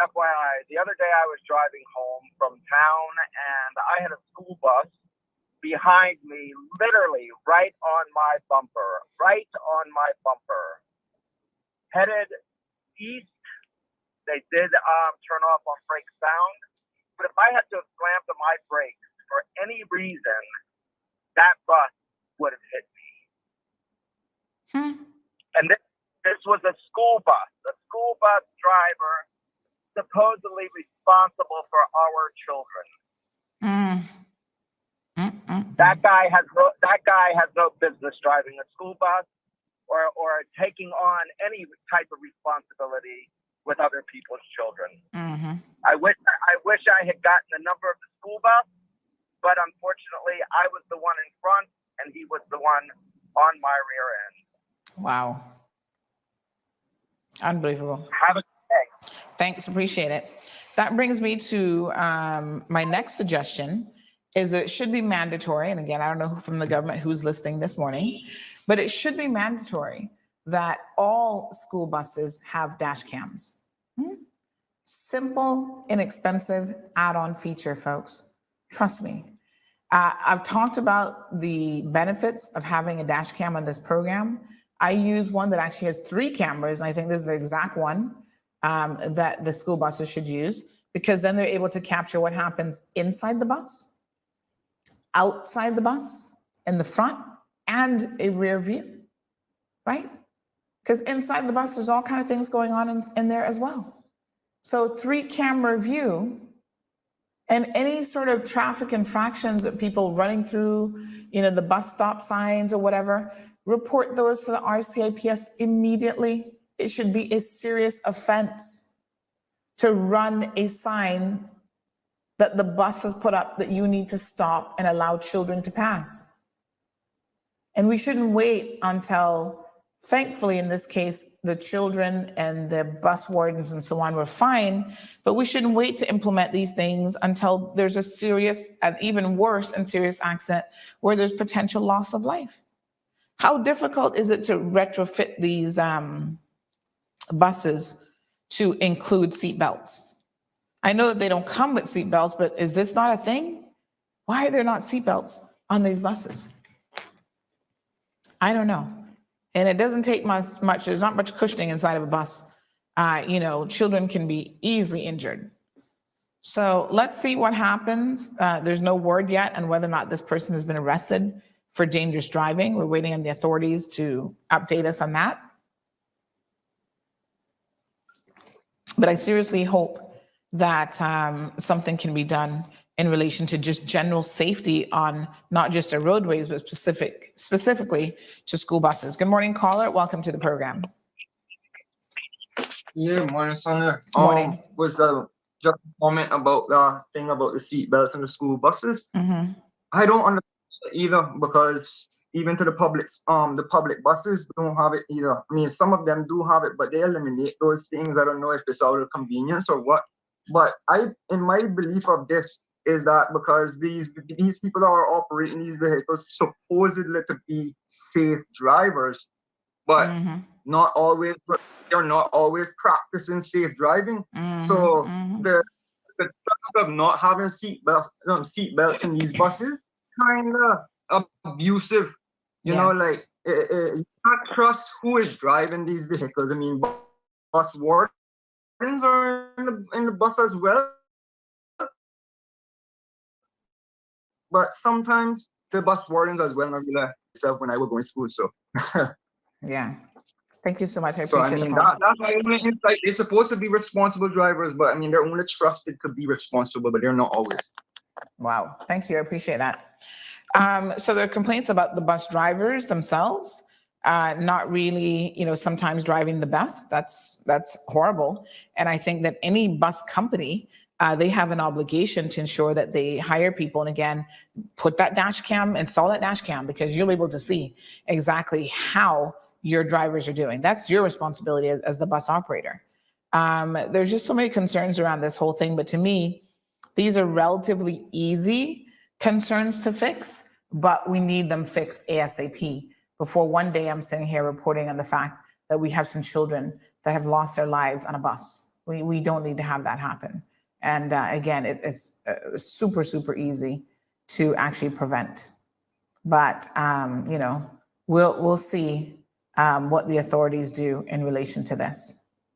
FYI, the other day I was driving home from town and I had a school bus behind me, literally right on my bumper, headed east. They did turn off on brake sound, but if I had to have slammed on my brakes for any reason, that bus would have hit me. And this was a school bus driver supposedly responsible for our children. That guy has no business driving a school bus or taking on any type of responsibility with other people's children. I wish I had gotten the number of the school bus, but unfortunately I was the one in front and he was the one on my rear end. Wow. Unbelievable. Have a good day. Thanks, appreciate it. That brings me to my next suggestion is that it should be mandatory. And again, I don't know from the government who's listening this morning, but it should be mandatory that all school buses have dash cams. Simple, inexpensive add-on feature, folks. Trust me. I've talked about the benefits of having a dash cam on this program. I use one that actually has 3 cameras, and I think this is the exact one that the school buses should use, because then they're able to capture what happens inside the bus, outside the bus, in the front, and a rear view, right? Because inside the bus, there's all kinds of things going on in there as well. So 3-camera view, and any sort of traffic infractions that people running through, the bus stop signs or whatever, report those to the RCIPS immediately. It should be a serious offense to run a sign that the bus has put up that you need to stop and allow children to pass. And we shouldn't wait until, thankfully in this case, the children and the bus wardens and so on were fine, but we shouldn't wait to implement these things until there's a serious and even worse and serious accident where there's potential loss of life. How difficult is it to retrofit these buses to include seatbelts? I know that they don't come with seatbelts, but is this not a thing? Why are there not seatbelts on these buses? I don't know. And it doesn't take much, there's not much cushioning inside of a bus. Children can be easily injured. So let's see what happens. There's no word yet on whether or not this person has been arrested for dangerous driving. We're waiting on the authorities to update us on that. But I seriously hope that something can be done in relation to just general safety on not just our roadways, but specifically to school buses. Good morning, caller. Welcome to the program. Yeah, morning, Sandra. Morning. Was just a comment about the thing about the seatbelts in the school buses. I don't understand either, because even to the public buses don't have it either. I mean, some of them do have it, but they eliminate those things. I don't know if it's out of convenience or what. But in my belief of this is that because these people that are operating these vehicles supposedly to be safe drivers, but they're not always practicing safe driving. So the trust of not having seatbelts in these buses kind of abusive. You know, like you can't trust who is driving these vehicles. I mean, bus wardens are in the bus as well. But sometimes the bus wardens as well, not really myself when I was going to school. So yeah. Thank you so much. I so appreciate I mean, the that's my only insight. They're supposed to be responsible drivers, but I mean, they're only trusted to be responsible, but they're not always. Wow. Thank you. I appreciate that. So there are complaints about the bus drivers themselves, not really, sometimes driving the best. That's horrible. And I think that any bus company, they have an obligation to ensure that they hire people. And again, put that dash cam, install that dash cam, because you'll be able to see exactly how your drivers are doing. That's your responsibility as the bus operator. There's just so many concerns around this whole thing. But to me, these are relatively easy concerns to fix, but we need them fixed ASAP before one day I'm sitting here reporting on the fact that we have some children that have lost their lives on a bus. We don't need to have that happen. And again, it's super, super easy to actually prevent. But, you know, we'll see what the authorities do in relation to this.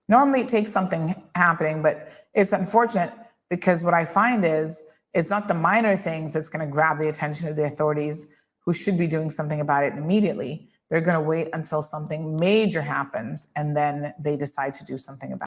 Normally it takes something happening, but it's unfortunate because what I find is it's not the minor things that's going to grab the attention of the authorities who should be doing something about it immediately. They're going to wait until something major happens and then they decide to do something about it.